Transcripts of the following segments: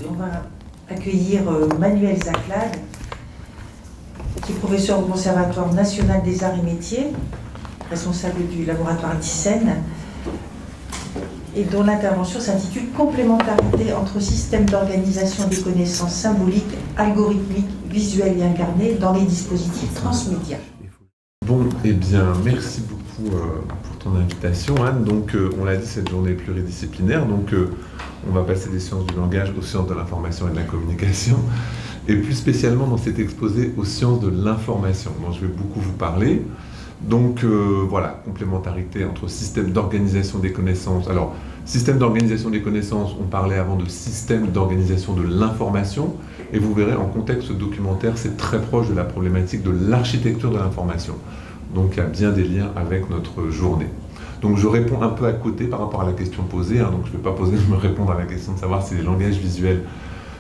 on va accueillir Manuel Zaclade, qui est professeur au Conservatoire national des arts et métiers, responsable du laboratoire d'ICEN, et dont l'intervention s'intitule « Complémentarité entre systèmes d'organisation des connaissances symboliques, algorithmiques, visuelles et incarnées dans les dispositifs transmédia ». Bon, eh bien, merci beaucoup pour ton invitation, Anne. Donc, on l'a dit, cette journée est pluridisciplinaire. Donc, on va passer des sciences du langage aux sciences de l'information et de la communication, et plus spécialement dans cet exposé aux sciences de l'information, dont je vais beaucoup vous parler. Donc, voilà, complémentarité entre systèmes d'organisation des connaissances. Alors, système d'organisation des connaissances, on parlait avant de système d'organisation de l'information, et vous verrez, en contexte documentaire, c'est très proche de la problématique de l'architecture de l'information. Donc, il y a bien des liens avec notre journée. Donc, je réponds un peu à côté par rapport à la question posée, hein, donc je ne vais pas me répondre à la question de savoir si les langages visuels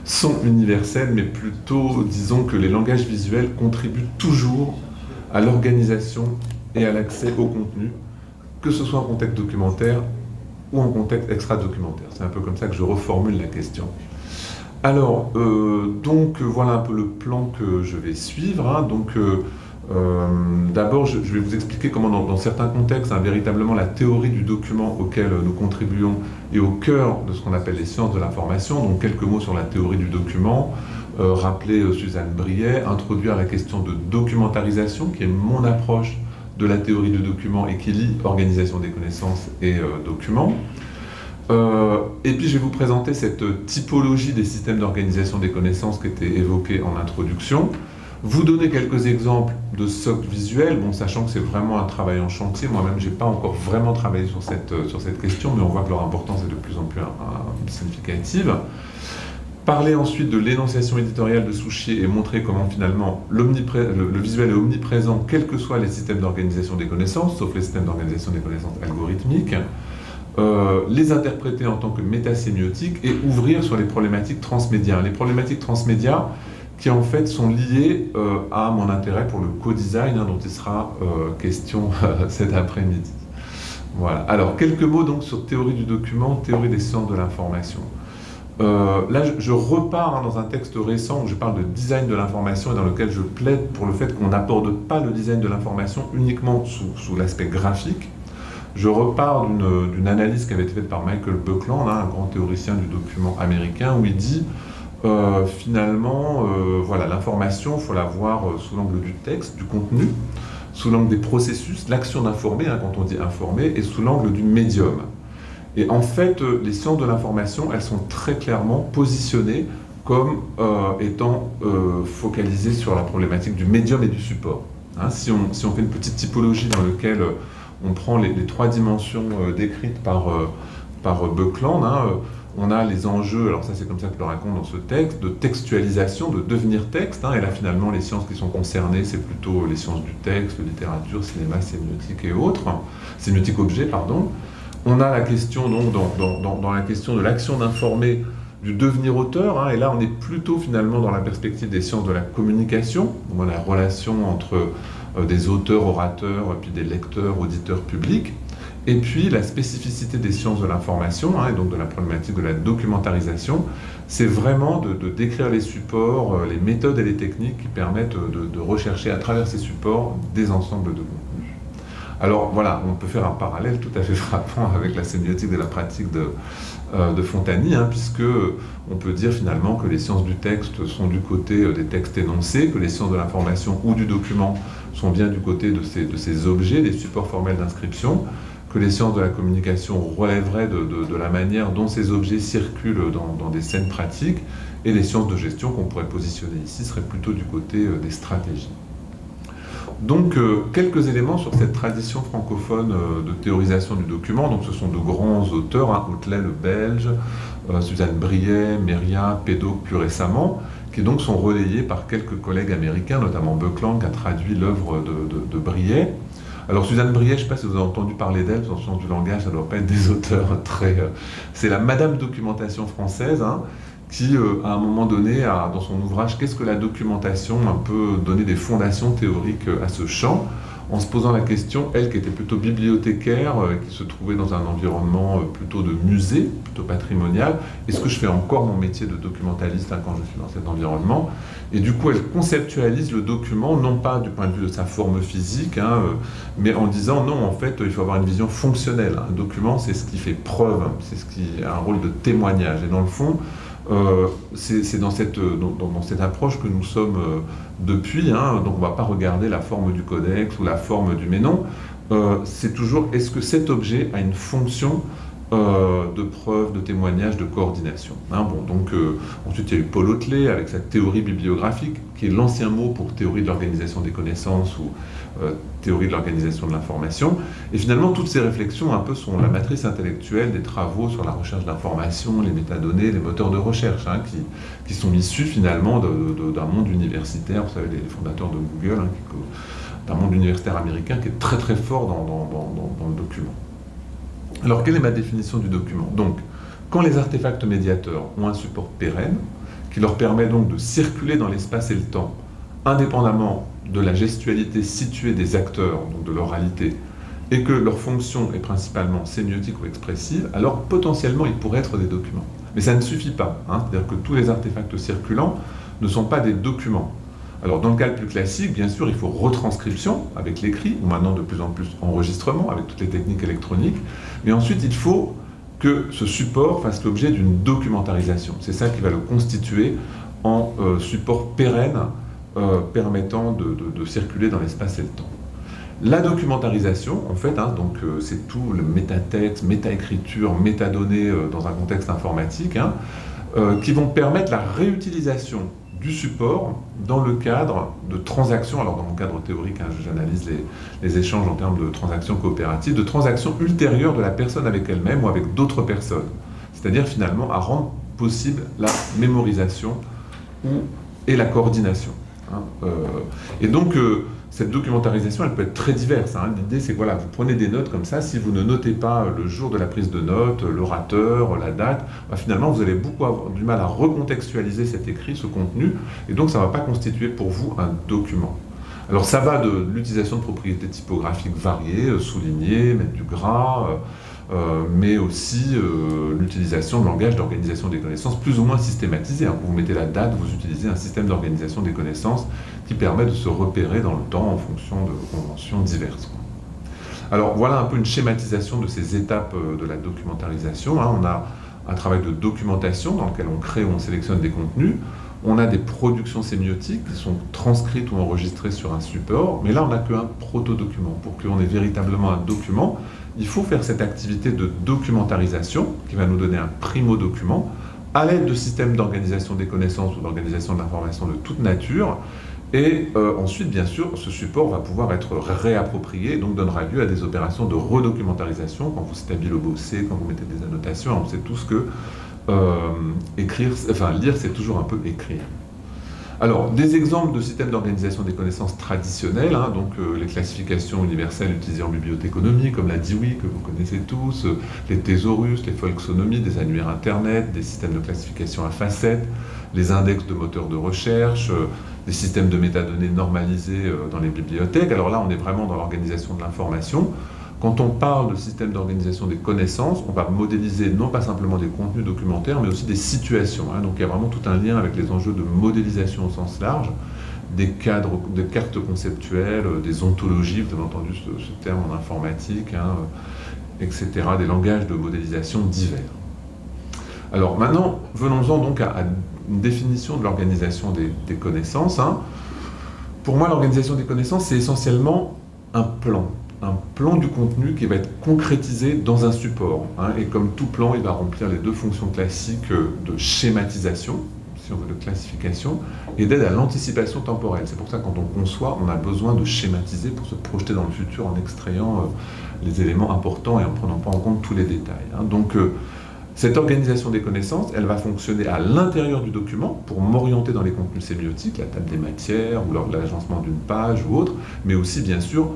sont universels, mais plutôt, disons que les langages visuels contribuent toujours à l'organisation et à l'accès au contenu, que ce soit en contexte documentaire ou en contexte extra-documentaire. C'est un peu comme ça que je reformule la question. Alors, voilà un peu le plan que je vais suivre. Hein. D'abord, je vais vous expliquer comment, dans certains contextes, véritablement la théorie du document auquel nous contribuons est au cœur de ce qu'on appelle les sciences de l'information. Donc, quelques mots sur la théorie du document. Rappeler Suzanne Briet, introduire la question de documentarisation, qui est mon approche de la théorie du document et qui lie organisation des connaissances et documents. Et puis je vais vous présenter cette typologie des systèmes d'organisation des connaissances qui était évoquée en introduction. Vous donner quelques exemples de socles visuels, bon, sachant que c'est vraiment un travail en chantier. Moi-même, je n'ai pas encore vraiment travaillé sur cette question, mais on voit que leur importance est de plus en plus significative. Parler ensuite de l'énonciation éditoriale de Souchier et montrer comment finalement le visuel est omniprésent, quels que soient les systèmes d'organisation des connaissances, sauf les systèmes d'organisation des connaissances algorithmiques, les interpréter en tant que métasémiotiques et ouvrir sur les problématiques transmédia. Les problématiques transmédia qui en fait sont liées à mon intérêt pour le co-design, hein, dont il sera question cet après-midi. Voilà. Alors, quelques mots donc sur théorie du document, théorie des sciences de l'information. Là, je repars dans un texte récent où je parle de design de l'information et dans lequel je plaide pour le fait qu'on n'aborde pas le design de l'information uniquement sous l'aspect graphique. Je repars d'une analyse qui avait été faite par Michael Buckland, un grand théoricien du document américain, où il dit finalement, voilà, l'information, il faut la voir sous l'angle du texte, du contenu, sous l'angle des processus, l'action d'informer, hein, quand on dit informer, et sous l'angle du médium. Et en fait, les sciences de l'information, elles sont très clairement positionnées comme étant focalisées sur la problématique du médium et du support. Hein, si on fait une petite typologie dans laquelle on prend les trois dimensions décrites par Buckland, hein, on a les enjeux, alors ça c'est comme ça que je le raconte dans ce texte, de textualisation, de devenir texte, hein, et là finalement les sciences qui sont concernées, c'est plutôt les sciences du texte, littérature, cinéma, sémiotique et autres, sémiotique objet, pardon. On a la question, donc, dans la question de l'action d'informer, du devenir auteur, hein, et là on est plutôt finalement dans la perspective des sciences de la communication, donc la relation entre des auteurs, orateurs, puis des lecteurs, auditeurs publics, et puis la spécificité des sciences de l'information, hein, et donc de la problématique de la documentarisation, c'est vraiment de décrire les supports, les méthodes et les techniques qui permettent de rechercher à travers ces supports des ensembles de contenus. Alors voilà, on peut faire un parallèle tout à fait frappant avec la sémiotique de la pratique de Fontany, hein, puisque on peut dire finalement que les sciences du texte sont du côté des textes énoncés, que les sciences de l'information ou du document sont bien du côté de ces objets, des supports formels d'inscription, que les sciences de la communication relèveraient de la manière dont ces objets circulent dans des scènes pratiques, et les sciences de gestion qu'on pourrait positionner ici seraient plutôt du côté des stratégies. Donc, quelques éléments sur cette tradition francophone de théorisation du document. Donc, ce sont de grands auteurs, hein, Hotelet, le Belge, Suzanne Briet, Méria, Pédoc plus récemment, qui donc sont relayés par quelques collègues américains, notamment Buckland, qui a traduit l'œuvre de Briet. Alors, Suzanne Briet, je ne sais pas si vous avez entendu parler d'elle, dans le sens du langage, ça ne doit pas être des auteurs très... c'est la Madame Documentation française, hein, qui, à un moment donné, dans son ouvrage « Qu'est-ce que la documentation ?» un peu donné des fondations théoriques à ce champ, en se posant la question, elle qui était plutôt bibliothécaire, qui se trouvait dans un environnement plutôt de musée, plutôt patrimonial, est-ce que je fais encore mon métier de documentaliste quand je suis dans cet environnement? Et du coup, elle conceptualise le document, non pas du point de vue de sa forme physique, mais en disant non, en fait, il faut avoir une vision fonctionnelle. Un document, c'est ce qui fait preuve, c'est ce qui a un rôle de témoignage. Et dans le fond, c'est dans cette approche que nous sommes depuis, donc on ne va pas regarder la forme du codex ou la forme du... Mais non, c'est toujours, est-ce que cet objet a une fonction de preuve, de témoignage, de coordination. Ensuite, il y a eu Paul Otlet avec sa théorie bibliographique, qui est l'ancien mot pour théorie de l'organisation des connaissances ou théorie de l'organisation de l'information. Et finalement, toutes ces réflexions un peu sont la matrice intellectuelle des travaux sur la recherche d'information, les métadonnées, les moteurs de recherche, qui sont issus finalement d'un monde universitaire. Vous savez, les fondateurs de Google, d'un monde universitaire américain qui est très très fort dans le document. Alors, quelle est ma définition du document? Donc, quand les artefacts médiateurs ont un support pérenne, qui leur permet donc de circuler dans l'espace et le temps, indépendamment de la gestualité située des acteurs, donc de l'oralité, et que leur fonction est principalement sémiotique ou expressive, alors potentiellement ils pourraient être des documents. Mais ça ne suffit pas, c'est-à-dire que tous les artefacts circulants ne sont pas des documents. Alors dans le cas le plus classique, bien sûr, il faut retranscription avec l'écrit, ou maintenant de plus en plus enregistrement avec toutes les techniques électroniques, mais ensuite il faut que ce support fasse l'objet d'une documentarisation. C'est ça qui va le constituer en support pérenne permettant de circuler dans l'espace et le temps. La documentarisation, en fait, c'est tout le métatexte, métaécriture, métadonnées dans un contexte informatique, qui vont permettre la réutilisation du support dans le cadre de transactions, alors dans mon cadre théorique, j'analyse les échanges en termes de transactions coopératives, de transactions ultérieures de la personne avec elle-même ou avec d'autres personnes. C'est-à-dire finalement à rendre possible la mémorisation et la coordination. Et donc, cette documentarisation, elle peut être très diverse. L'idée, c'est que vous prenez des notes comme ça. Si vous ne notez pas le jour de la prise de notes, l'orateur, la date, finalement, vous allez beaucoup avoir du mal à recontextualiser cet écrit, ce contenu, et donc ça ne va pas constituer pour vous un document. Alors, ça va de l'utilisation de propriétés typographiques variées, souligner, mettre du gras, mais aussi l'utilisation de langage d'organisation des connaissances plus ou moins systématisé. Vous mettez la date, vous utilisez un système d'organisation des connaissances qui permet de se repérer dans le temps en fonction de conventions diverses. Alors voilà un peu une schématisation de ces étapes de la documentarisation. On a un travail de documentation dans lequel on crée ou on sélectionne des contenus. On a des productions sémiotiques qui sont transcrites ou enregistrées sur un support, mais là on n'a qu'un proto-document. Pour qu'on ait véritablement un document, il faut faire cette activité de documentarisation qui va nous donner un primo-document à l'aide de systèmes d'organisation des connaissances ou d'organisation de l'information de toute nature. Et ensuite, bien sûr, ce support va pouvoir être réapproprié et donc donnera lieu à des opérations de redocumentarisation. Quand vous stabilobosez, quand vous mettez des annotations, on sait tous que lire, c'est toujours un peu écrire. Alors, des exemples de systèmes d'organisation des connaissances traditionnels, les classifications universelles utilisées en bibliothéconomie, comme la Dewey, que vous connaissez tous, les thésaurus, les folksonomies, des annuaires Internet, des systèmes de classification à facettes, les index de moteurs de recherche, des systèmes de métadonnées normalisés dans les bibliothèques. Alors là, on est vraiment dans l'organisation de l'information. Quand on parle de système d'organisation des connaissances, on va modéliser non pas simplement des contenus documentaires, mais aussi des situations. Donc il y a vraiment tout un lien avec les enjeux de modélisation au sens large, des cadres, des cartes conceptuelles, des ontologies, vous avez entendu ce terme en informatique, etc., des langages de modélisation divers. Alors maintenant, venons-en donc à une définition de l'organisation des connaissances. Pour moi, l'organisation des connaissances, c'est essentiellement un plan du contenu qui va être concrétisé dans un support. Et comme tout plan, il va remplir les deux fonctions classiques de schématisation, si on veut, de classification, et d'aide à l'anticipation temporelle. C'est pour ça que quand on conçoit, on a besoin de schématiser pour se projeter dans le futur en extrayant les éléments importants et en prenant pas en compte tous les détails. Donc, cette organisation des connaissances, elle va fonctionner à l'intérieur du document pour m'orienter dans les contenus sémiotiques, la table des matières ou l'agencement d'une page ou autre, mais aussi, bien sûr,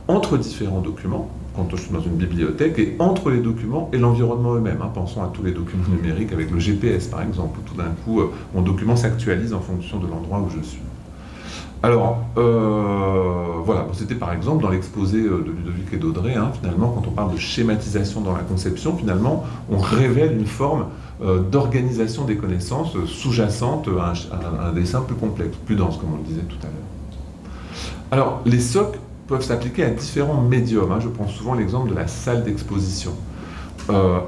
entre différents documents, quand je suis dans une bibliothèque, et entre les documents et l'environnement eux-mêmes. Pensons à tous les documents numériques avec le GPS, par exemple, où tout d'un coup, mon document s'actualise en fonction de l'endroit où je suis. Alors, voilà, c'était par exemple dans l'exposé de Ludovic et d'Audrey, hein, finalement, quand on parle de schématisation dans la conception, finalement, on révèle une forme d'organisation des connaissances sous-jacente à un dessin plus complexe, plus dense, comme on le disait tout à l'heure. Alors, les SOC peuvent s'appliquer à différents médiums, hein. Je prends souvent l'exemple de la salle d'exposition,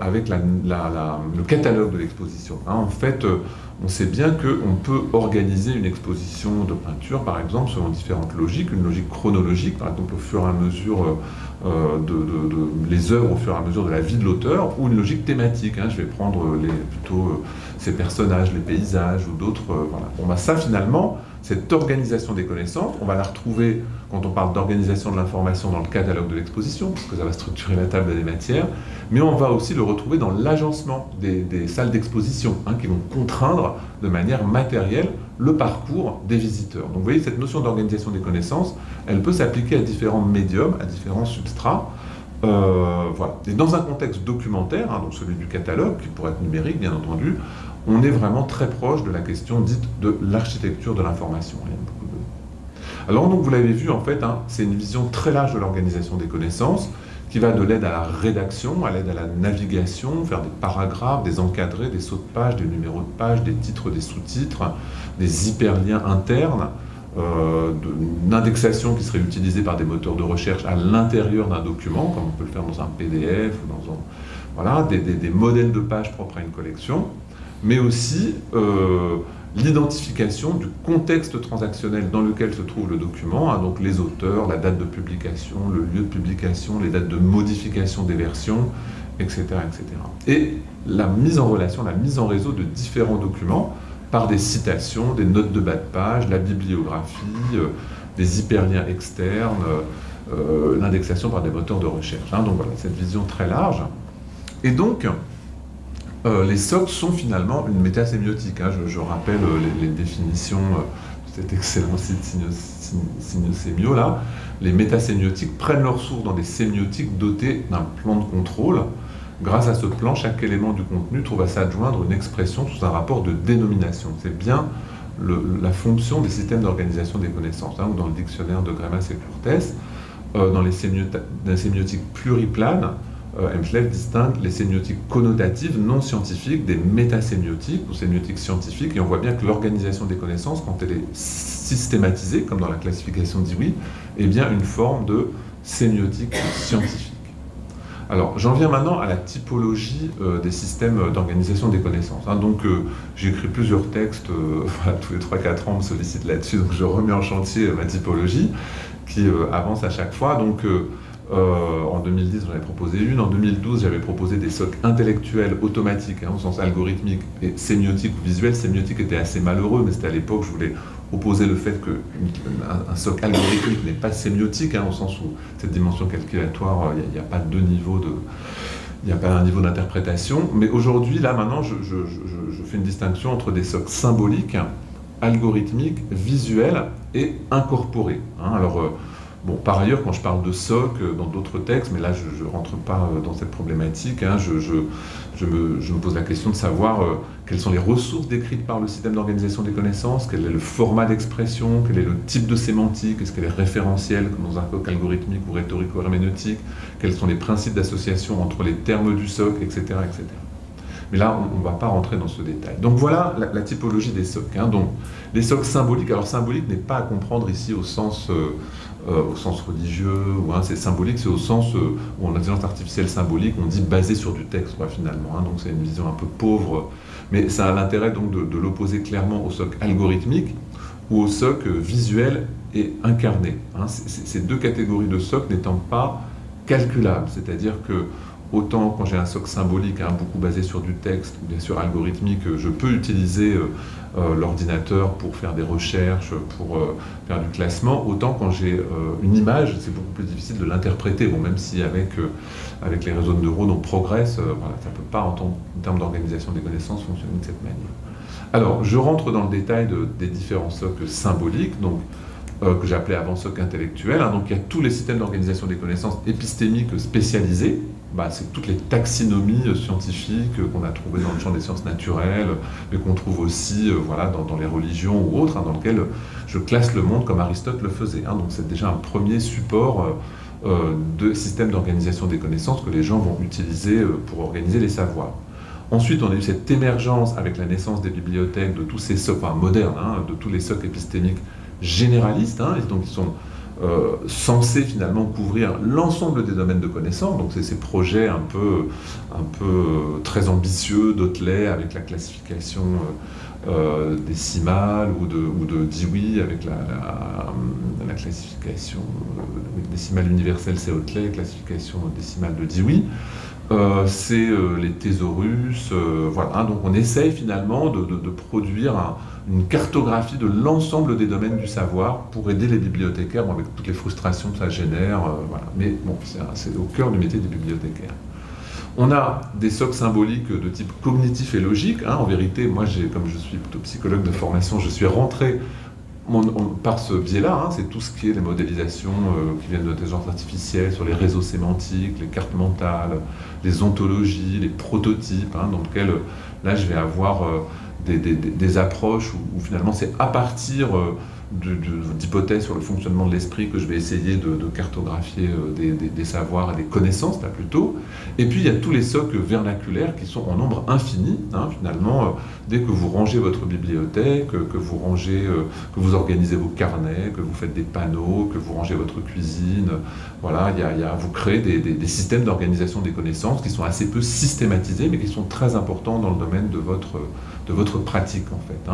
avec le catalogue de l'exposition, hein. En fait, on sait bien qu'on peut organiser une exposition de peinture, par exemple, selon différentes logiques. Une logique chronologique, par exemple, au fur et à mesure les œuvres au fur et à mesure de la vie de l'auteur, ou une logique thématique, hein. Je vais prendre plutôt ces personnages, les paysages ou d'autres. Voilà. Bon, bah, ça, finalement, cette organisation des connaissances, on va la retrouver quand on parle d'organisation de l'information dans le catalogue de l'exposition, parce que ça va structurer la table des matières, mais on va aussi le retrouver dans l'agencement des salles d'exposition, hein, qui vont contraindre de manière matérielle le parcours des visiteurs. Donc vous voyez, cette notion d'organisation des connaissances, elle peut s'appliquer à différents médiums, à différents substrats. Voilà. Et dans un contexte documentaire, hein, donc celui du catalogue, qui pourrait être numérique bien entendu, on est vraiment très proche de la question dite de l'architecture de l'information. Alors donc vous l'avez vu, en fait, hein, c'est une vision très large de l'organisation des connaissances, qui va de l'aide à la rédaction, à l'aide à la navigation, faire des paragraphes, des encadrés, des sauts de page, des numéros de page, des titres, des sous-titres, des hyperliens internes, une indexation qui serait utilisée par des moteurs de recherche à l'intérieur d'un document, comme on peut le faire dans un PDF, ou dans un, voilà, des modèles de pages propres à une collection, mais aussi l'identification du contexte transactionnel dans lequel se trouve le document, hein, donc les auteurs, la date de publication, le lieu de publication, les dates de modification des versions, etc., etc. Et la mise en relation, la mise en réseau de différents documents par des citations, des notes de bas de page, la bibliographie, des hyperliens externes, l'indexation par des moteurs de recherche. Hein, donc voilà, cette vision très large. Et donc, les SOC sont finalement une métasémiotique, hein. Je rappelle les définitions de cet excellent site Signosémio là. Les métasémiotiques prennent leur source dans des sémiotiques dotées d'un plan de contrôle. Grâce à ce plan, chaque élément du contenu trouve à s'adjoindre une expression sous un rapport de dénomination. C'est bien la fonction des systèmes d'organisation des connaissances, hein, ou dans le dictionnaire de Greimas et Curtès. Dans les sémiotiques pluriplanes, Hemschleff distingue les sémiotiques connotatives non scientifiques des métasémiotiques ou sémiotiques scientifiques, et on voit bien que l'organisation des connaissances, quand elle est systématisée, comme dans la classification de Dewey, est bien une forme de sémiotique scientifique. Alors, j'en viens maintenant à la typologie des systèmes d'organisation des connaissances, hein. Donc, j'ai écrit plusieurs textes, voilà, tous les 3-4 ans, on me sollicite là-dessus, donc je remets en chantier ma typologie, qui avance à chaque fois. Donc, en 2010, j'en avais proposé une. En 2012, j'avais proposé des SOC intellectuels automatiques, hein, au sens algorithmique, et sémiotique ou visuel. Sémiotique était assez malheureux, mais c'était à l'époque, je voulais opposer le fait qu'un SOC algorithmique n'est pas sémiotique, hein, au sens où cette dimension calculatoire, il n'y a pas deux niveaux de... Il n'y a pas un niveau d'interprétation. Mais aujourd'hui, là, maintenant, je fais une distinction entre des SOC symboliques, algorithmiques, visuels et incorporés, hein. Alors, bon, par ailleurs, quand je parle de SOC dans d'autres textes, mais là je ne rentre pas dans cette problématique, hein, je me pose la question de savoir quelles sont les ressources décrites par le système d'organisation des connaissances, quel est le format d'expression, quel est le type de sémantique, est-ce qu'elle est référentielle comme dans un SOC algorithmique ou rhétorico-herméneutique, quels sont les principes d'association entre les termes du SOC, etc. etc. Mais là, on ne va pas rentrer dans ce détail. Donc voilà la typologie des SOC, hein. Donc, les SOC symboliques, alors symbolique n'est pas à comprendre ici au sens religieux, ou, hein, c'est symbolique, c'est au sens où en intelligence artificielle symbolique, on dit basé sur du texte, quoi, finalement, hein. Donc c'est une vision un peu pauvre, mais ça a l'intérêt donc de l'opposer clairement au SOC algorithmique ou au SOC visuel et incarné, hein. Ces deux catégories de SOC n'étant pas calculables, c'est-à-dire que autant quand j'ai un SOC symbolique, hein, beaucoup basé sur du texte, bien sûr algorithmique, je peux utiliser l'ordinateur pour faire des recherches, pour faire du classement, autant quand j'ai une image, c'est beaucoup plus difficile de l'interpréter. Bon, même si avec les réseaux de neurones on progresse, voilà, ça ne peut pas en termes d'organisation des connaissances fonctionner de cette manière. Alors, je rentre dans le détail des différents SOC symboliques. Donc, que j'appelais avant socle intellectuel. Donc il y a tous les systèmes d'organisation des connaissances épistémiques spécialisés. C'est toutes les taxonomies scientifiques qu'on a trouvées dans le champ des sciences naturelles, mais qu'on trouve aussi dans les religions ou autres, dans lesquelles je classe le monde comme Aristote le faisait. Donc c'est déjà un premier support de système d'organisation des connaissances que les gens vont utiliser pour organiser les savoirs. Ensuite, on a eu cette émergence avec la naissance des bibliothèques, de tous ces socles modernes, de tous les socles épistémiques généralistes, et donc ils sont censés finalement couvrir l'ensemble des domaines de connaissances. Donc c'est ces projets un peu très ambitieux d'Hotelet avec la classification décimale ou de Dewey avec la classification décimale universelle, c'est Hotelet, classification décimale de Dewey. C'est les thésaurus, donc on essaye finalement de produire une cartographie de l'ensemble des domaines du savoir pour aider les bibliothécaires, avec toutes les frustrations que ça génère, mais bon, c'est au cœur du métier des bibliothécaires. On a des socles symboliques de type cognitif et logique. En vérité, moi, comme je suis plutôt psychologue de formation, je suis rentré par ce biais-là, c'est tout ce qui est les modélisations qui viennent de l'intelligence artificielle, sur les réseaux sémantiques, les cartes mentales, les ontologies, les prototypes, dans lesquels là je vais avoir des approches où finalement c'est à partir d'hypothèses sur le fonctionnement de l'esprit que je vais essayer de cartographier des savoirs et des connaissances là plutôt. Et puis il y a tous les socles vernaculaires qui sont en nombre infini, finalement, dès que vous rangez votre bibliothèque, que vous organisez vos carnets, que vous faites des panneaux, que vous rangez votre cuisine, vous créez des systèmes d'organisation des connaissances qui sont assez peu systématisés, mais qui sont très importants dans le domaine de votre pratique en fait.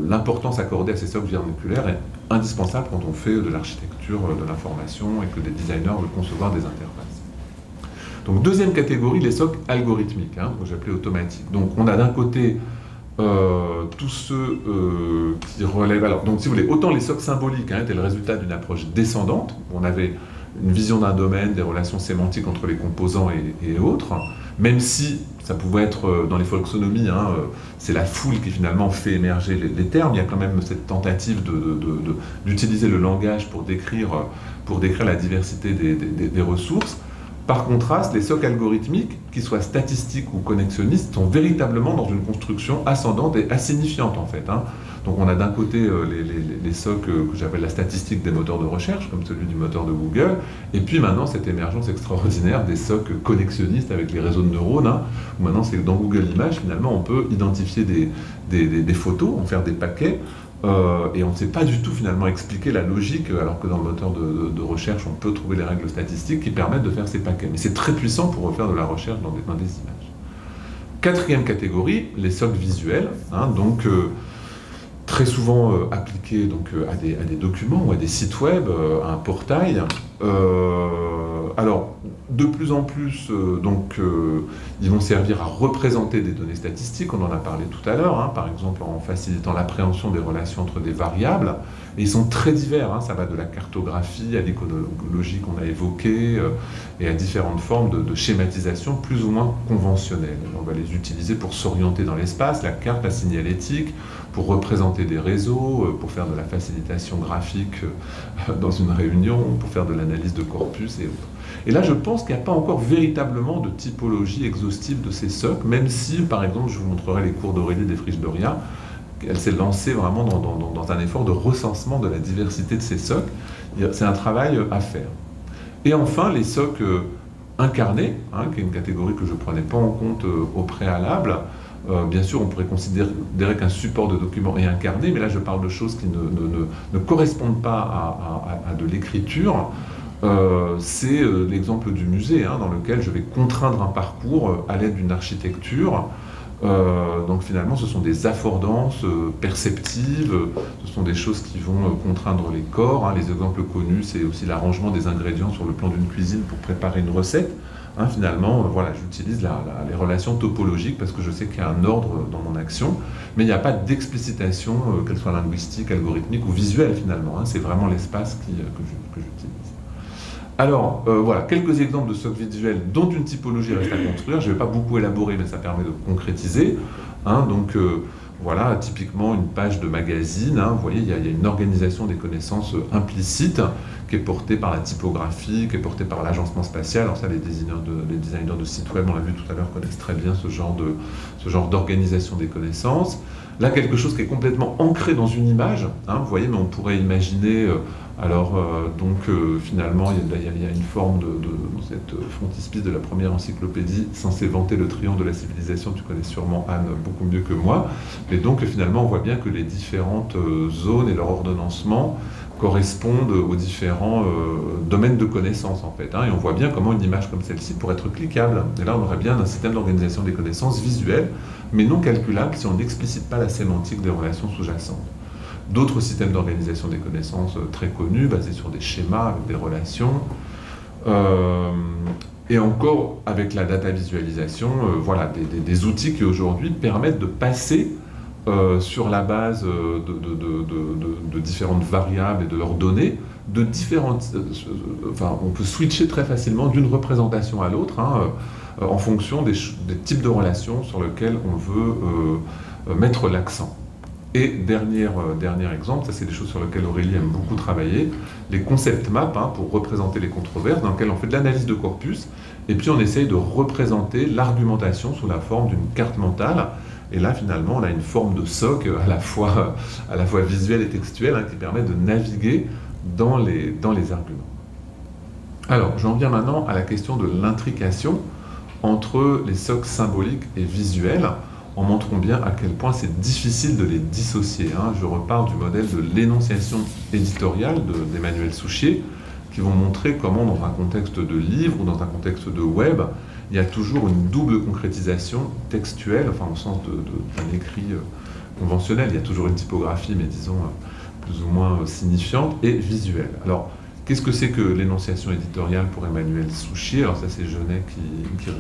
L'importance accordée à ces socles vernaculaires est indispensable quand on fait de l'architecture de l'information et que des designers veulent concevoir des interfaces. Donc deuxième catégorie, les socles algorithmiques, que j'appelais automatiques. Donc on a d'un côté tous ceux qui relèvent... Alors, donc si vous voulez, autant les socles symboliques étaient le résultat d'une approche descendante, où on avait une vision d'un domaine, des relations sémantiques entre les composants et autres, même si ça pouvait être dans les folksonomies, c'est la foule qui finalement fait émerger les termes, il y a quand même cette tentative d'utiliser le langage pour décrire la diversité des ressources. Par contraste, les socles algorithmiques, qu'ils soient statistiques ou connexionnistes, sont véritablement dans une construction ascendante et assignifiante en fait. Donc on a d'un côté les socles que j'appelle la statistique des moteurs de recherche, comme celui du moteur de Google, et puis maintenant cette émergence extraordinaire des socles connexionnistes avec les réseaux de neurones, où maintenant c'est dans Google Images, finalement on peut identifier des photos, en faire des paquets, et on ne sait pas du tout finalement expliquer la logique, alors que dans le moteur de recherche on peut trouver les règles statistiques qui permettent de faire ces paquets. Mais c'est très puissant pour refaire de la recherche dans des images. Quatrième catégorie, les socles visuels, très souvent appliqués à des documents ou à des sites web, à un portail. Alors, de plus en plus, ils vont servir à représenter des données statistiques, on en a parlé tout à l'heure, par exemple en facilitant l'appréhension des relations entre des variables. Et ils sont très divers, ça va de la cartographie à l'iconologie qu'on a évoquée, et à différentes formes de schématisation plus ou moins conventionnelles. On va les utiliser pour s'orienter dans l'espace, la carte, la signalétique, pour représenter des réseaux, pour faire de la facilitation graphique dans une réunion, pour faire de l'analyse de corpus et autres. Et là, je pense qu'il n'y a pas encore véritablement de typologie exhaustive de ces socles, même si, par exemple, je vous montrerai les cours d'Aurélie Desfriches-Doria, elle s'est lancée vraiment dans un effort de recensement de la diversité de ces socles. C'est un travail à faire. Et enfin, les socles incarnés, qui est une catégorie que je ne prenais pas en compte au préalable. Bien sûr, on pourrait considérer qu'un support de document est incarné, mais là, je parle de choses qui ne correspondent pas à de l'écriture. C'est l'exemple du musée, dans lequel je vais contraindre un parcours à l'aide d'une architecture. Donc finalement, ce sont des affordances perceptives, ce sont des choses qui vont contraindre les corps. Les exemples connus, c'est aussi l'arrangement des ingrédients sur le plan d'une cuisine pour préparer une recette. Finalement, j'utilise les relations topologiques parce que je sais qu'il y a un ordre dans mon action, mais il n'y a pas d'explicitation, qu'elle soit linguistique, algorithmique ou visuelle finalement. C'est vraiment l'espace que j'utilise. Alors, quelques exemples de socles visuels dont une typologie reste à construire. Je ne vais pas beaucoup élaborer, mais ça permet de concrétiser. Voilà, typiquement une page de magazine, hein, vous voyez, il y a une organisation des connaissances implicite qui est portée par la typographie, qui est portée par l'agencement spatial. Alors ça, les designers de sites web, on l'a vu tout à l'heure, connaissent très bien ce genre d'organisation des connaissances. Là, quelque chose qui est complètement ancré dans une image, hein, vous voyez, mais on pourrait imaginer, finalement, il y a une forme de cette frontispice de la première encyclopédie censée vanter le triomphe de la civilisation, tu connais sûrement Anne beaucoup mieux que moi, et donc finalement on voit bien que les différentes zones et leur ordonnancement correspondent aux différents domaines de connaissances en fait, hein, et on voit bien comment une image comme celle-ci pourrait être cliquable, et là on aurait bien un système d'organisation des connaissances visuelles, mais non calculable si on n'explicite pas la sémantique des relations sous-jacentes. D'autres systèmes d'organisation des connaissances très connus, basés sur des schémas, avec des relations, et encore avec la data visualisation, voilà, des outils qui aujourd'hui permettent de passer sur la base de différentes variables et de leurs données, on peut switcher très facilement d'une représentation à l'autre, hein, en fonction des types de relations sur lesquelles on veut mettre l'accent. Et dernier exemple, ça c'est des choses sur lesquelles Aurélie aime beaucoup travailler, les concept maps, hein, pour représenter les controverses, dans lesquelles on fait de l'analyse de corpus, et puis on essaye de représenter l'argumentation sous la forme d'une carte mentale. Et là, finalement, on a une forme de socle à la fois visuelle et textuelle, hein, qui permet de naviguer dans les arguments. Alors, j'en viens maintenant à la question de l'intrication entre les socles symboliques et visuels, en montrant bien à quel point c'est difficile de les dissocier, hein. Je repars du modèle de l'énonciation éditoriale d'Emmanuel Souchier, qui vont montrer comment, dans un contexte de livre ou dans un contexte de web, il y a toujours une double concrétisation textuelle, enfin au sens d'un écrit conventionnel, il y a toujours une typographie, mais disons plus ou moins signifiante, et visuelle. Alors, qu'est-ce que c'est que l'énonciation éditoriale pour Emmanuel Souchier? Alors ça, c'est Genet qui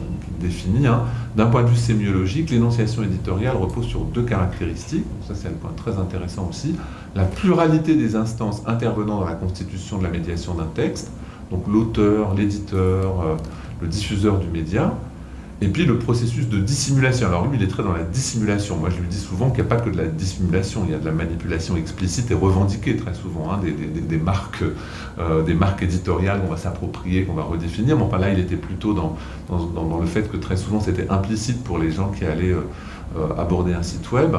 définit, hein. D'un point de vue sémiologique, l'énonciation éditoriale repose sur deux caractéristiques, donc ça c'est un point très intéressant aussi, la pluralité des instances intervenant dans la constitution de la médiation d'un texte, donc l'auteur, l'éditeur, le diffuseur du média, et puis le processus de dissimulation. Alors lui, il est très dans la dissimulation. Moi, je lui dis souvent qu'il n'y a pas que de la dissimulation, il y a de la manipulation explicite et revendiquée très souvent, hein, des marques éditoriales qu'on va s'approprier, qu'on va redéfinir. Mais enfin là, il était plutôt dans le fait que très souvent, c'était implicite pour les gens qui allaient aborder un site web.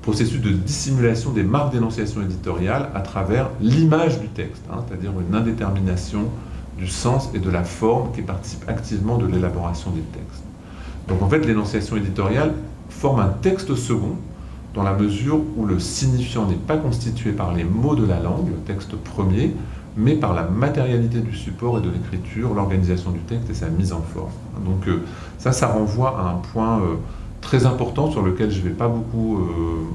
Processus de dissimulation des marques d'énonciation éditoriale à travers l'image du texte, hein, c'est-à-dire une indétermination du sens et de la forme qui participe activement de l'élaboration des textes. Donc en fait, l'énonciation éditoriale forme un texte second dans la mesure où le signifiant n'est pas constitué par les mots de la langue, le texte premier, mais par la matérialité du support et de l'écriture, l'organisation du texte et sa mise en forme. Donc ça renvoie à un point très important sur lequel je ne vais pas beaucoup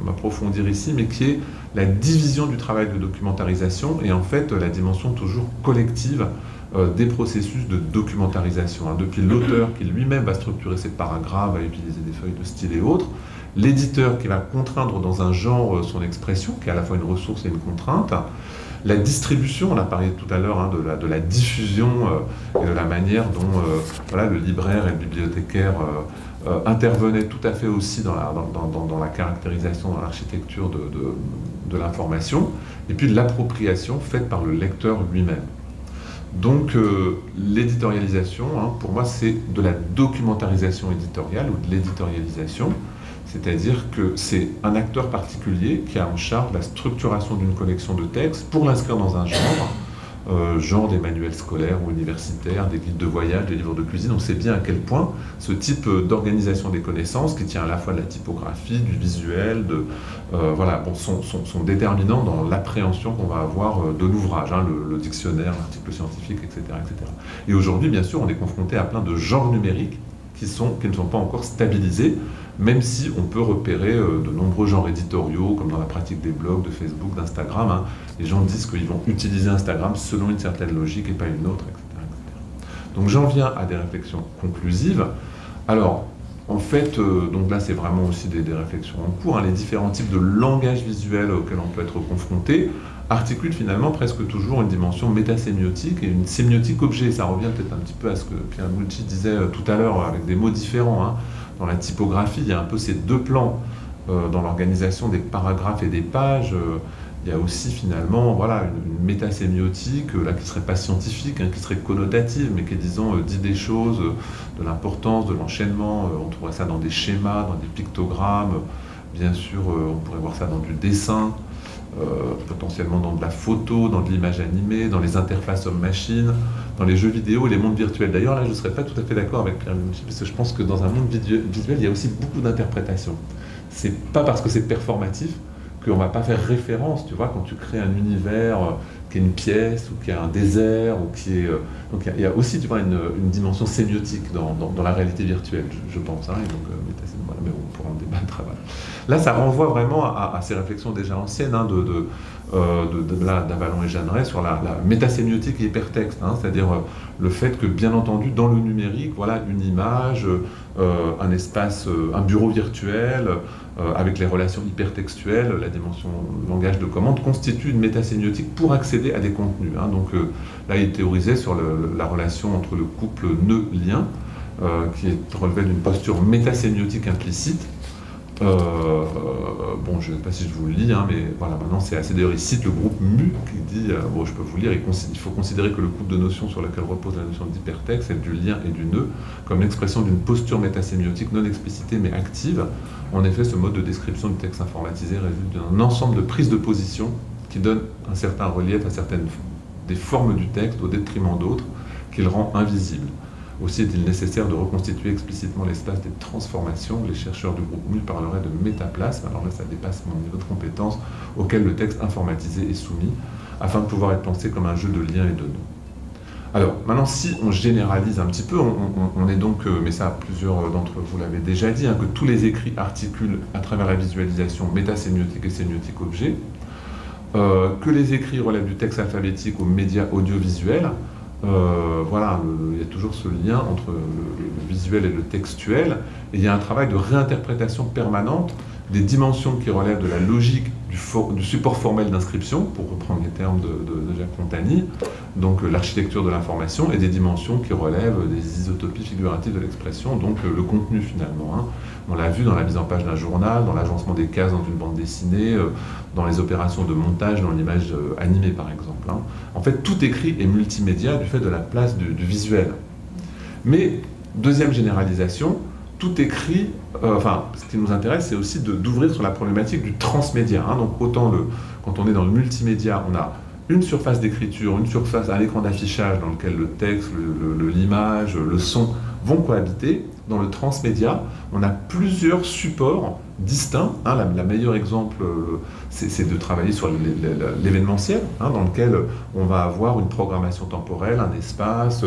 m'approfondir ici, mais qui est la division du travail de documentarisation et en fait la dimension toujours collective des processus de documentarisation, hein, depuis l'auteur qui lui-même va structurer ses paragraphes, va utiliser des feuilles de style et autres, l'éditeur qui va contraindre dans un genre son expression, qui est à la fois une ressource et une contrainte, la distribution, on a parlé tout à l'heure, hein, de la diffusion et de la manière dont le libraire et le bibliothécaire intervenaient tout à fait aussi dans la caractérisation, dans l'architecture de l'information, et puis de l'appropriation faite par le lecteur lui-même. Donc l'éditorialisation, hein, pour moi, c'est de la documentarisation éditoriale ou de l'éditorialisation, c'est-à-dire que c'est un acteur particulier qui a en charge la structuration d'une collection de textes pour l'inscrire dans un genre des manuels scolaires ou universitaires, des guides de voyage, des livres de cuisine. On sait bien à quel point ce type d'organisation des connaissances, qui tient à la fois de la typographie, du visuel, sont déterminants dans l'appréhension qu'on va avoir de l'ouvrage, hein, le dictionnaire, l'article scientifique, etc., etc. Et aujourd'hui, bien sûr, on est confronté à plein de genres numériques qui ne sont pas encore stabilisés, même si on peut repérer de nombreux genres éditoriaux, comme dans la pratique des blogs, de Facebook, d'Instagram. Hein. Les gens disent qu'ils vont utiliser Instagram selon une certaine logique et pas une autre, etc., etc. Donc j'en viens à des réflexions conclusives. Alors, en fait, donc là c'est vraiment aussi des réflexions en cours, hein. Les différents types de langage visuel auxquels on peut être confronté articulent finalement presque toujours une dimension métasémiotique et une sémiotique objet. Ça revient peut-être un petit peu à ce que Pierre Mulci disait tout à l'heure avec des mots différents, hein. Dans la typographie, il y a un peu ces deux plans dans l'organisation des paragraphes et des pages. Il y a aussi finalement voilà, une métasémiotique là, qui ne serait pas scientifique, hein, qui serait connotative, mais qui, disons, dit des choses, de l'importance, de l'enchaînement. On trouverait ça dans des schémas, dans des pictogrammes. Bien sûr, on pourrait voir ça dans du dessin, potentiellement dans de la photo, dans de l'image animée, dans les interfaces homme-machine, dans les jeux vidéo et les mondes virtuels. D'ailleurs, là, je ne serais pas tout à fait d'accord avec Pierre Lemonchy, parce que je pense que dans un monde visuel, il y a aussi beaucoup d'interprétations. C'est pas parce que c'est performatif qu'on ne va pas faire référence, tu vois, quand tu crées un univers qui est une pièce, ou qui est un désert, ou qui est... donc il y a aussi, tu vois, une dimension sémiotique dans la réalité virtuelle, je pense, hein, et donc, voilà, mais on pourra en débattre. Voilà. Là, ça renvoie vraiment à ces réflexions déjà anciennes, hein, d'Avalon et Jeanneret sur la métasémiotique et hypertexte, hein, c'est-à-dire le fait que, bien entendu, dans le numérique, voilà, une image, un espace, un bureau virtuel, avec les relations hypertextuelles, la dimension langage de commande, constitue une métasémiotique pour accéder à des contenus. Hein. Donc là, il théorisait sur la relation entre le couple nœud-lien, qui relevait d'une posture métasémiotique implicite. Bon, je ne sais pas si je vous le lis, hein, mais voilà, maintenant c'est assez. D'ailleurs, il cite le groupe MU qui dit, bon, je peux vous lire, il faut considérer que le couple de notions sur lequel repose la notion d'hypertexte, celle du lien et du nœud, comme l'expression d'une posture métasémiotique non explicitée mais active. En effet, ce mode de description du texte informatisé résulte d'un ensemble de prises de position qui donne un certain relief à certaines des formes du texte au détriment d'autres, qu'il rend invisibles. Aussi est-il nécessaire de reconstituer explicitement l'espace des transformations. Les chercheurs du groupe MU parleraient de métaplasme, alors là ça dépasse mon niveau de compétence, auquel le texte informatisé est soumis, afin de pouvoir être pensé comme un jeu de liens et de nœuds. Alors maintenant, si on généralise un petit peu, on est donc, mais ça plusieurs d'entre vous l'avez déjà dit, hein, que tous les écrits articulent à travers la visualisation métasémiotique et sémiotique objet, que les écrits relèvent du texte alphabétique aux médias audiovisuels. Voilà, il y a toujours ce lien entre le visuel et le textuel, et il y a un travail de réinterprétation permanente des dimensions qui relèvent de la logique du support formel d'inscription, pour reprendre les termes de Jacques Montagny, donc l'architecture de l'information, et des dimensions qui relèvent des isotopies figuratives de l'expression, donc le contenu finalement. Hein. On l'a vu dans la mise en page d'un journal, dans l'agencement des cases dans une bande dessinée, dans les opérations de montage dans l'image animée par exemple. Hein. En fait, tout écrit est multimédia du fait de la place du visuel. Mais, deuxième généralisation, tout écrit, ce qui nous intéresse, c'est aussi d'ouvrir sur la problématique du transmédia. Hein. Donc autant quand on est dans le multimédia, on a une surface d'écriture, une surface, un écran d'affichage dans lequel le texte, l'image, le son vont cohabiter. Dans le transmédia, on a plusieurs supports distincts. Hein. La meilleur exemple, c'est de travailler sur l'événementiel, hein, dans lequel on va avoir une programmation temporelle, un espace,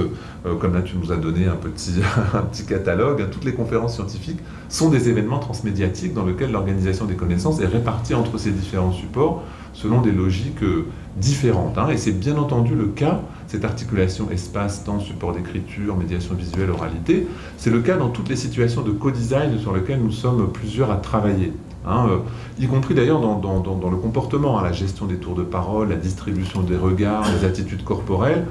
comme là tu nous as donné un petit catalogue. Hein. Toutes les conférences scientifiques sont des événements transmédiatiques dans lesquels l'organisation des connaissances est répartie entre ces différents supports selon des logiques différentes. Hein. Et c'est bien entendu le cas, cette articulation espace, temps, support d'écriture, médiation visuelle, oralité, c'est le cas dans toutes les situations de co-design sur lesquelles nous sommes plusieurs à travailler. Hein, y compris d'ailleurs dans le comportement, hein, la gestion des tours de parole, la distribution des regards, les attitudes corporelles,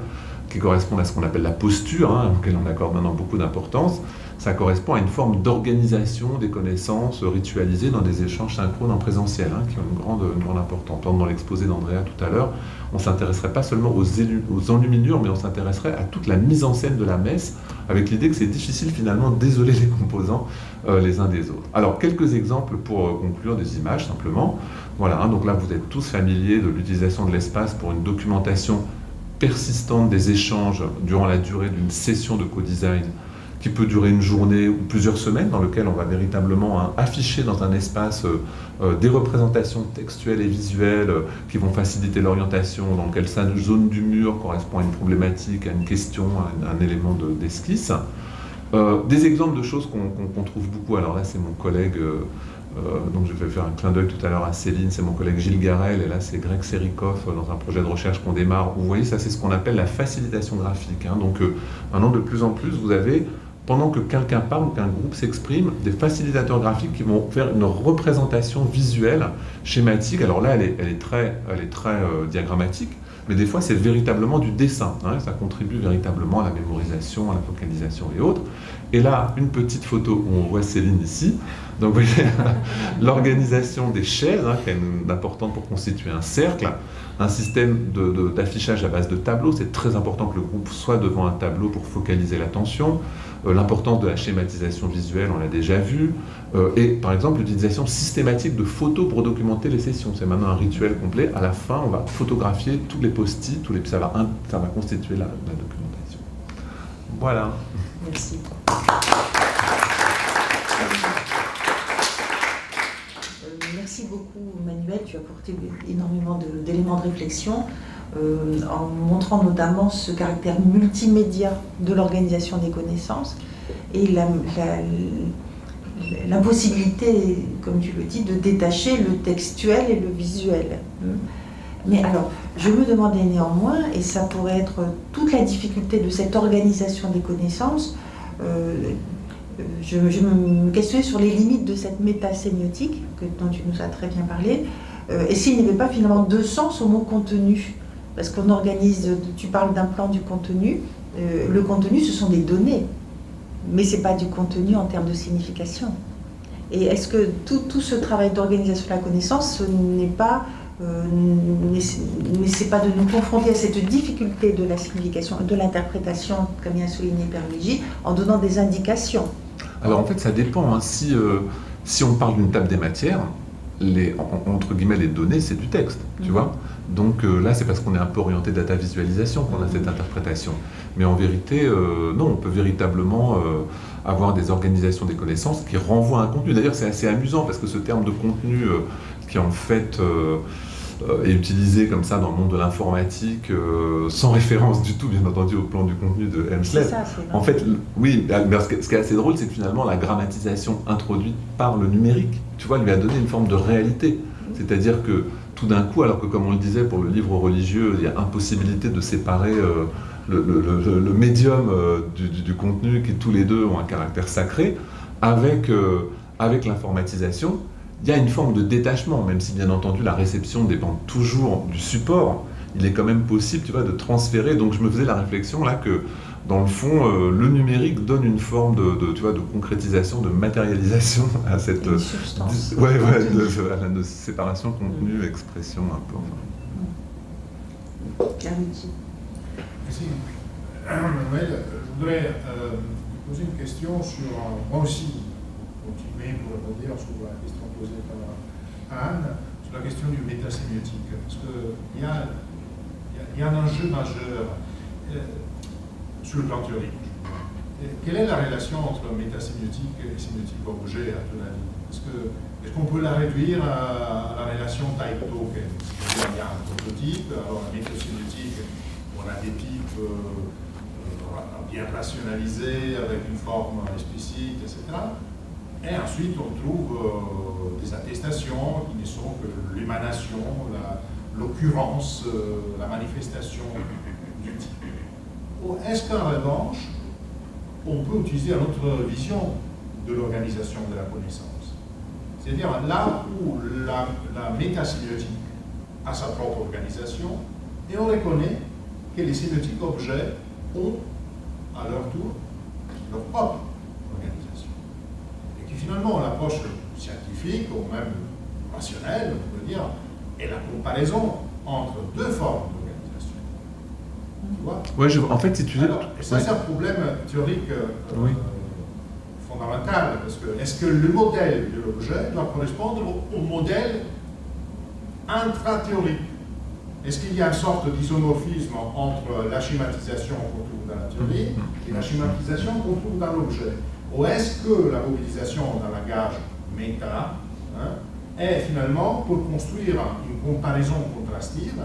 qui correspondent à ce qu'on appelle la posture, hein, auquel on accorde maintenant beaucoup d'importance. Ça correspond à une forme d'organisation des connaissances ritualisées dans des échanges synchrones en présentiel, hein, qui ont une grande importance. Par exemple, dans l'exposé d'Andrea tout à l'heure, on ne s'intéresserait pas seulement aux enluminures, mais on s'intéresserait à toute la mise en scène de la messe, avec l'idée que c'est difficile finalement d'isoler les composants les uns des autres. Alors, quelques exemples pour conclure des images, simplement. Voilà, hein, donc là, vous êtes tous familiers de l'utilisation de l'espace pour une documentation persistante des échanges durant la durée d'une session de co-design qui peut durer une journée ou plusieurs semaines, dans lequel on va véritablement afficher dans un espace des représentations textuelles et visuelles qui vont faciliter l'orientation, dans lequel sa zone du mur correspond à une problématique, à une question, à un élément d'esquisse. Des exemples de choses qu'on trouve beaucoup, alors là c'est mon collègue, donc je vais faire un clin d'œil tout à l'heure à Céline, c'est mon collègue Gilles Garel, et là c'est Greg Serikov dans un projet de recherche qu'on démarre. Vous voyez, ça c'est ce qu'on appelle la facilitation graphique. Hein. Donc maintenant de plus en plus, vous avez, pendant que quelqu'un parle ou qu'un groupe s'exprime, des facilitateurs graphiques qui vont faire une représentation visuelle, schématique. Alors là, elle est très diagrammatique, mais des fois, c'est véritablement du dessin. Hein, ça contribue véritablement à la mémorisation, à la focalisation et autres. Et là, une petite photo où on voit Céline ici, Donc vous voyez, l'organisation des chaises, hein, qui est importante pour constituer un cercle, un système d'affichage à base de tableaux, c'est très important que le groupe soit devant un tableau pour focaliser l'attention, l'importance de la schématisation visuelle, on l'a déjà vu, et par exemple l'utilisation systématique de photos pour documenter les sessions, c'est maintenant un rituel complet, à la fin on va photographier tous les post-it, ça va constituer la documentation. Voilà. Merci. Merci beaucoup Manuel, tu as apporté énormément d'éléments de réflexion en montrant notamment ce caractère multimédia de l'organisation des connaissances et l'impossibilité, comme tu le dis, de détacher le textuel et le visuel. Mais alors, je me demandais néanmoins, et ça pourrait être toute la difficulté de cette organisation des connaissances, je me questionnais sur les limites de cette métasémiotique dont tu nous as très bien parlé, et s'il n'y avait pas finalement deux sens au mot contenu, parce qu'on organise, tu parles d'un plan du contenu, le contenu ce sont des données, mais ce n'est pas du contenu en termes de signification. Et est-ce que tout ce travail d'organisation de la connaissance, ce n'est pas n'essaie pas de nous confronter à cette difficulté de la signification, de l'interprétation, comme vient souligné Père Luigi, en donnant des indications? Alors en fait, ça dépend. Hein. Si on parle d'une table des matières, entre guillemets, les données, c'est du texte, tu vois. Donc là, c'est parce qu'on est un peu orienté data visualisation qu'on a cette interprétation. Mais en vérité, non, on peut véritablement avoir des organisations des connaissances qui renvoient à un contenu. D'ailleurs, c'est assez amusant parce que ce terme de contenu qui en fait est utilisé comme ça dans le monde de l'informatique, sans référence du tout, bien entendu, au plan du contenu de Hemsley. En fait, oui, mais ce qui est assez drôle, c'est que finalement, la grammatisation introduite par le numérique, tu vois, lui a donné une forme de réalité. C'est-à-dire que tout d'un coup, alors que comme on le disait pour le livre religieux, il y a impossibilité de séparer le médium du contenu, qui tous les deux ont un caractère sacré, avec l'informatisation, il y a une forme de détachement, même si bien entendu la réception dépend toujours du support, il est quand même possible, tu vois, de transférer. Donc je me faisais la réflexion là que dans le fond, le numérique donne une forme tu vois, de concrétisation, de matérialisation à cette substance. de séparation contenu-expression un peu. Merci. Manuel, je voudrais poser une question sur, moi aussi, continuer pour répondre sur la question posée par Anne, sur la question du métasémiotique. Parce qu'il y a un enjeu majeur sur le plan théorique. Quelle est la relation entre métasémiotique et sémiotique objet, à ton avis? Est-ce qu'on peut la réduire à la relation type-token? Il y a un prototype, alors la métasémiotique, on a des types bien rationalisés, avec une forme explicite, etc. Et ensuite, on trouve des attestations qui ne sont que l'émanation, l'occurrence, la manifestation du type. Est-ce qu'en revanche, on peut utiliser une autre vision de l'organisation de la connaissance? C'est-à-dire là où la métasémiotique a sa propre organisation, et on reconnaît que les sémiotiques objets ont, à leur tour, leur propre organisation. Et que finalement, l'approche scientifique, ou même rationnelle, on peut dire, est la comparaison entre deux formes d'organisation. Tu vois? Ouais, en fait, si tu dis... Alors, ça, c'est un problème théorique fondamental, parce que est-ce que le modèle de l'objet doit correspondre au modèle intra-théorique? Est-ce qu'il y a une sorte d'isomorphisme entre la schématisation qu'on trouve dans la théorie et la schématisation qu'on trouve dans l'objet? Ou est-ce que la mobilisation d'un langage méta est finalement pour construire une comparaison contrastive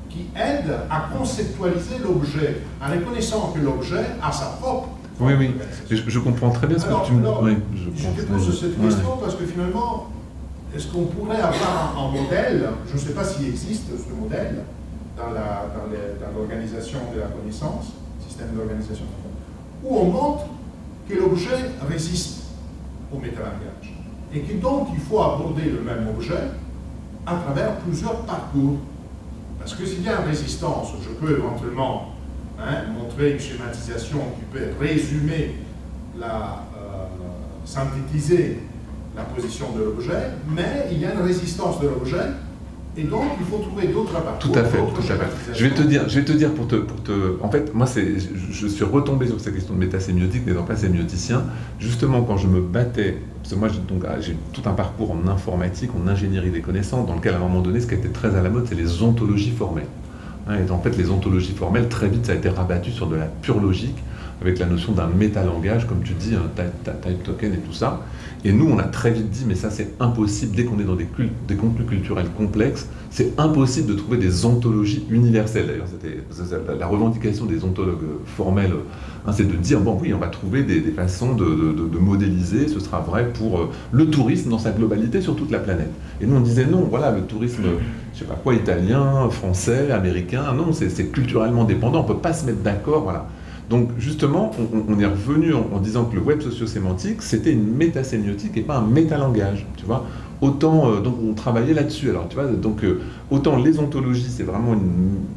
qui aide à conceptualiser l'objet en reconnaissant que l'objet a sa propre Oui, je comprends très bien ce que tu me dis. Je te pose cette question parce que finalement, est-ce qu'on pourrait avoir un modèle, je ne sais pas s'il existe ce modèle dans l'organisation de la connaissance, système d'organisation, où on montre que l'objet résiste au métalangage et que donc il faut aborder le même objet à travers plusieurs parcours. Parce que s'il y a une résistance, je peux éventuellement montrer une schématisation qui peut résumer, synthétiser la position de l'objet, mais il y a une résistance de l'objet, et donc il faut trouver d'autres parcours. Tout à fait, tout à fait. Je vais te dire en fait, moi je suis retombé sur cette question de métasémiotique, n'étant pas sémioticien, justement quand je me battais, parce que moi j'ai tout un parcours en informatique, en ingénierie des connaissances, dans lequel à un moment donné, ce qui a été très à la mode, c'est les ontologies formelles. Et en fait, les ontologies formelles, très vite, ça a été rabattu sur de la pure logique, avec la notion d'un métalangage, comme tu dis, un type token et tout ça. Et nous, on a très vite dit, mais ça c'est impossible, dès qu'on est dans des contenus culturels complexes, c'est impossible de trouver des ontologies universelles. D'ailleurs, c'était la revendication des ontologues formels, c'est de dire, bon oui, on va trouver des façons de modéliser, ce sera vrai pour le tourisme dans sa globalité sur toute la planète. Et nous, on disait non, voilà, le tourisme, je sais pas quoi, italien, français, américain, non, c'est culturellement dépendant, on ne peut pas se mettre d'accord, voilà. Donc justement, on est revenu en disant que le web socio-sémantique, c'était une métasémiotique et pas un métalangage, tu vois. Autant, donc on travaillait là-dessus, alors tu vois, donc autant les ontologies, c'est vraiment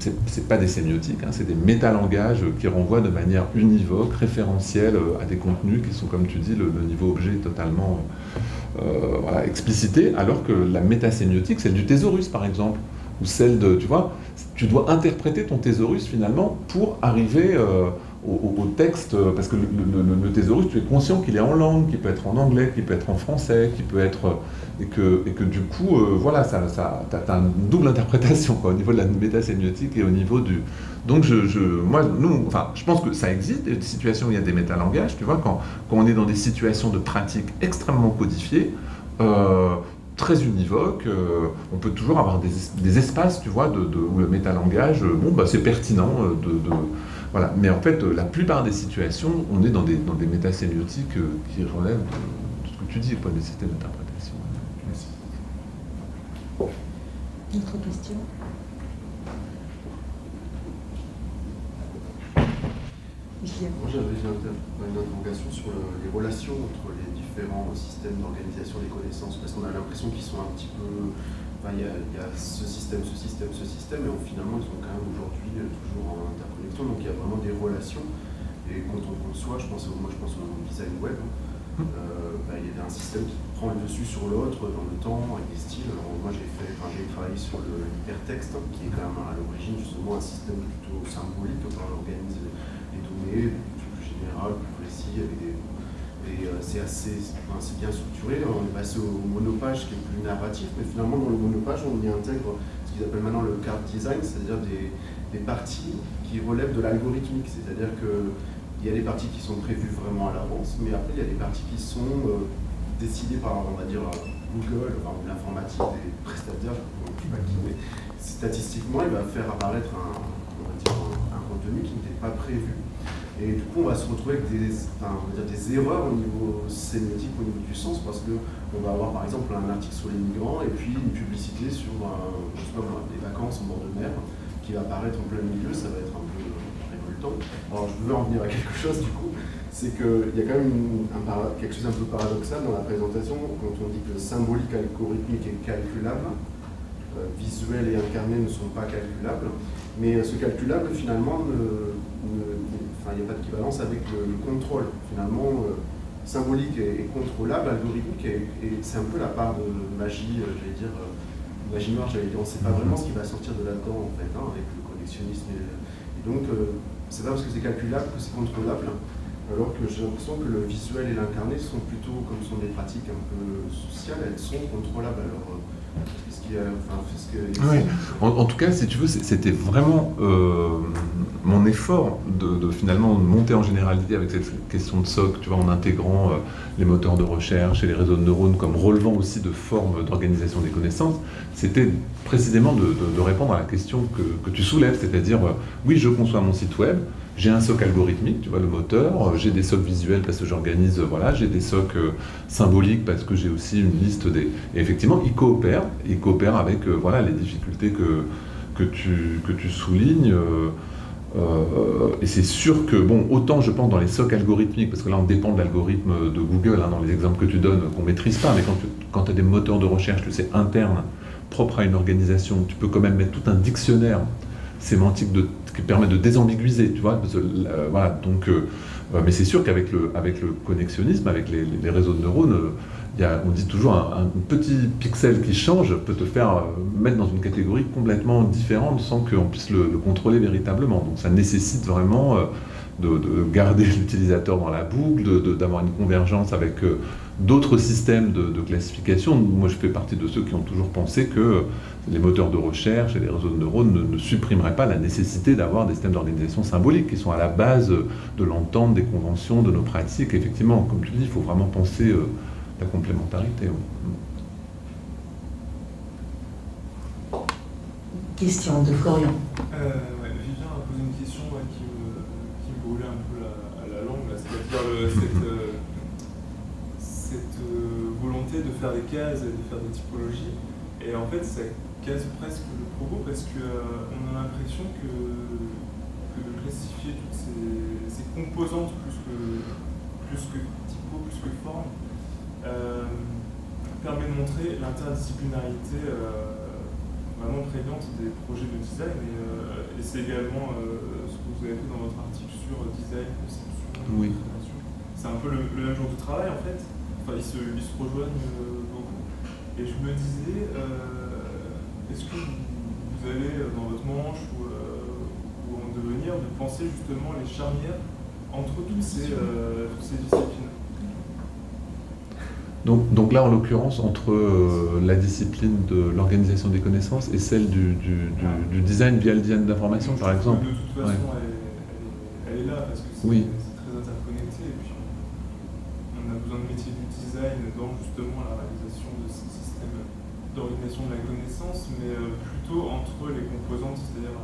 c'est pas des sémiotiques, c'est des métalangages qui renvoient de manière univoque, référentielle à des contenus qui sont, comme tu dis, le niveau objet totalement voilà, explicité, alors que la métasémiotique, celle du thésaurus par exemple, ou celle de, tu vois, tu dois interpréter ton thésaurus finalement pour arriver au texte, parce que le thésaurus, tu es conscient qu'il est en langue, qu'il peut être en anglais, qu'il peut être en français, qu'il peut être... Et que du coup, voilà, t'as une double interprétation, quoi, au niveau de la métasémiotique et au niveau du... Donc, je pense que ça existe, des situations où il y a des métalangages, tu vois, quand on est dans des situations de pratique extrêmement codifiées, très univoques, on peut toujours avoir des espaces, tu vois, où le métalangage, c'est pertinent voilà. Mais en fait, la plupart des situations, on est dans des métasémiotiques qui relèvent de ce que tu dis, pas des systèmes d'interprétation. Merci. Autre question? Moi, j'avais une interrogation sur les relations entre les différents systèmes d'organisation des connaissances, parce qu'on a l'impression qu'ils sont un petit peu... il y a ce système, et finalement, ils sont quand même aujourd'hui toujours en interconnexion, donc il y a vraiment des relations. Et quand on conçoit, je pense au design web, il y a un système qui prend le dessus sur l'autre dans le temps, avec des styles. Alors, moi, j'ai travaillé sur l'hypertexte, qui est quand même à l'origine justement un système plutôt symbolique, où on organise les données, plus général, plus précis, avec des... c'est bien structuré. On est passé au monopage qui est plus narratif, mais finalement dans le monopage on y intègre ce qu'ils appellent maintenant le card design, c'est-à-dire des parties qui relèvent de l'algorithmique, c'est-à-dire qu'il y a des parties qui sont prévues vraiment à l'avance, mais après il y a des parties qui sont décidées par, on va dire, Google, l'informatique des prestataires, mais statistiquement il va faire apparaître un contenu qui n'était pas prévu. Et du coup, on va se retrouver avec des erreurs au niveau sémiotique, au niveau du sens, parce qu'on va avoir par exemple un article sur les migrants et puis une publicité sur des vacances en bord de mer qui va apparaître en plein milieu, ça va être un peu révoltant. Alors je veux en venir à quelque chose du coup, c'est qu'il y a quand même quelque chose un peu paradoxal dans la présentation quand on dit que symbolique, algorithmique et calculable, visuel et incarné ne sont pas calculables, mais ce calculable finalement il n'y a pas d'équivalence avec le contrôle. Finalement, symbolique et contrôlable, algorithmique, et c'est un peu la part de magie, magie noire, on ne sait pas vraiment ce qui va sortir de là-dedans, en fait, avec le connexionnisme. Et donc, c'est pas parce que c'est calculable que c'est contrôlable, alors que j'ai l'impression que le visuel et l'incarné sont plutôt, comme sont des pratiques un peu sociales, elles sont contrôlables. Alors, oui. En tout cas, si tu veux, c'était vraiment mon effort de finalement monter en généralité avec cette question de SOC, tu vois, en intégrant les moteurs de recherche et les réseaux de neurones comme relevant aussi de formes d'organisation des connaissances, c'était précisément de répondre à la question que tu soulèves, c'est-à-dire, oui, je conçois mon site web, j'ai un socle algorithmique, tu vois, le moteur, j'ai des socles visuels parce que j'organise, voilà, j'ai des socles symboliques parce que j'ai aussi une liste des... Et effectivement, ils coopèrent avec voilà, les difficultés que tu soulignes. Et c'est sûr que, bon, autant je pense dans les socles algorithmiques, parce que là on dépend de l'algorithme de Google, dans les exemples que tu donnes, qu'on ne maîtrise pas, mais quand tu as des moteurs de recherche, tu sais, internes, propres à une organisation, tu peux quand même mettre tout un dictionnaire sémantique qui permet de désambiguiser, tu vois, voilà, donc, mais c'est sûr qu'avec le connexionnisme, avec les réseaux de neurones, on dit toujours un petit pixel qui change peut te faire mettre dans une catégorie complètement différente sans qu'on puisse le contrôler véritablement. Donc ça nécessite vraiment de garder l'utilisateur dans la boucle, d'avoir une convergence avec d'autres systèmes de classification. Moi, je fais partie de ceux qui ont toujours pensé que les moteurs de recherche et les réseaux de neurones ne supprimeraient pas la nécessité d'avoir des systèmes d'organisation symboliques qui sont à la base de l'entente, des conventions, de nos pratiques. Effectivement, comme tu dis, il faut vraiment penser la complémentarité. Question de Florian. Vivien a posé une question qui me brûlait un peu la langue, c'est-à-dire cette volonté de faire des cases et de faire des typologies. Et en fait, ça casse presque le propos parce qu'on a l'impression que de classifier toutes ces composantes plus que typo, plus que forme, permet de montrer l'interdisciplinarité vraiment prégnante des projets de design. Et c'est également ce que vous avez fait dans votre article sur design, conception, Oui. création. C'est un peu le même genre de travail en fait. Enfin, ils se rejoignent beaucoup. Et je me disais, est-ce que vous avez dans votre manche ou en devenir de penser justement les charnières entre toutes ces disciplines? Donc là, en l'occurrence, entre la discipline de l'organisation des connaissances et celle du design via le design d'information, par exemple. De toute façon, elle est là parce que c'est très interconnecté. Et puis on a besoin de métiers du design dans justement la réalisation de ces systèmes d'organisation de la connaissance, mais plutôt entre les composantes, c'est-à-dire,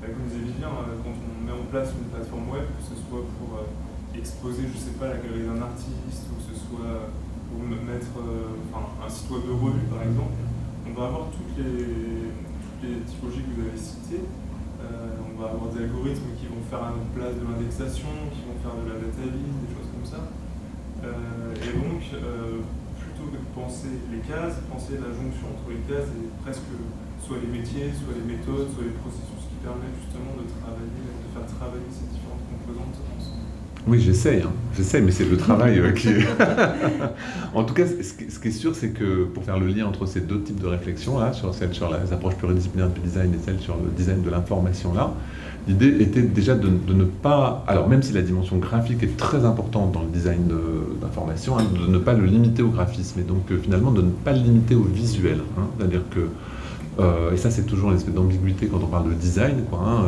comme disait Vivien, quand on met en place une plateforme web, que ce soit pour exposer, je sais pas, la galerie d'un artiste, ou que ce soit pour mettre un site web de revue par exemple, on va avoir toutes les typologies que vous avez citées. On va avoir des algorithmes qui vont faire à notre place de l'indexation, qui vont faire de la data viz, des choses comme ça. Et donc, plutôt que de penser les cases, penser la jonction entre les cases et presque soit les métiers, soit les méthodes, soit les processus qui permettent justement de faire travailler ces différentes composantes ensemble. Oui, j'essaie, mais c'est le travail qui est... En tout cas, ce qui est sûr, c'est que pour faire le lien entre ces deux types de réflexions, là, celle sur les approches pluridisciplinaires du design et celle sur le design de l'information, là, l'idée était déjà de ne pas... Alors, même si la dimension graphique est très importante dans le design d'information, de ne pas le limiter au graphisme, et donc finalement de ne pas le limiter au visuel. C'est-à-dire que... et ça, c'est toujours une espèce d'ambiguïté quand on parle de design, quoi,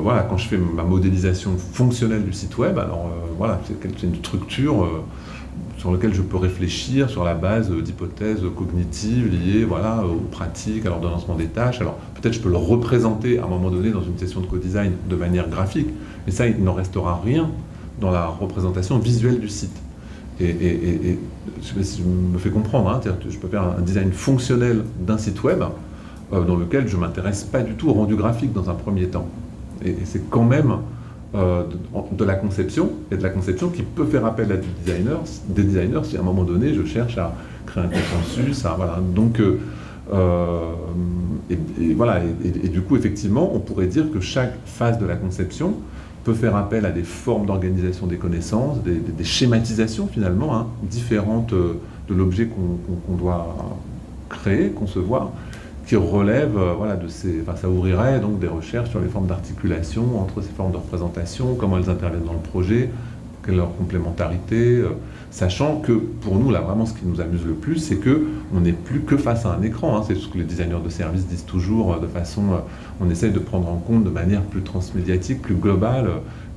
voilà, quand je fais ma modélisation fonctionnelle du site web, alors voilà, c'est une structure sur laquelle je peux réfléchir sur la base d'hypothèses cognitives liées, voilà, aux pratiques, à l'ordonnancement des tâches. Alors peut-être je peux le représenter à un moment donné dans une session de co-design de manière graphique, mais ça, il n'en restera rien dans la représentation visuelle du site. Et je sais pas si je me fais comprendre, c'est-à-dire que je peux faire un design fonctionnel d'un site web dans lequel je ne m'intéresse pas du tout au rendu graphique dans un premier temps. Et c'est quand même de la conception, et de la conception qui peut faire appel à des designers si à un moment donné je cherche à créer un consensus. Voilà. Donc, voilà. Et du coup, effectivement, on pourrait dire que chaque phase de la conception peut faire appel à des formes d'organisation des connaissances, des schématisations finalement, différentes de l'objet qu'on doit créer, concevoir, qui relève voilà, de ces... Enfin, ça ouvrirait donc des recherches sur les formes d'articulation entre ces formes de représentation, comment elles interviennent dans le projet, quelle est leur complémentarité, sachant que pour nous, là, vraiment, ce qui nous amuse le plus, c'est qu'on n'est plus que face à un écran. C'est ce que les designers de services disent toujours, de façon... on essaye de prendre en compte de manière plus transmédiatique, plus globale,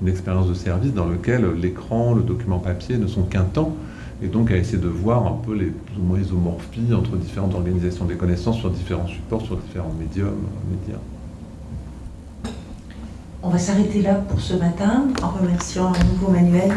une expérience de service dans laquelle l'écran, le document papier ne sont qu'un temps, et donc à essayer de voir un peu les plus ou moins isomorphies entre différentes organisations des connaissances sur différents supports, sur différents médias. On va s'arrêter là pour ce matin en remerciant à nouveau Manuel.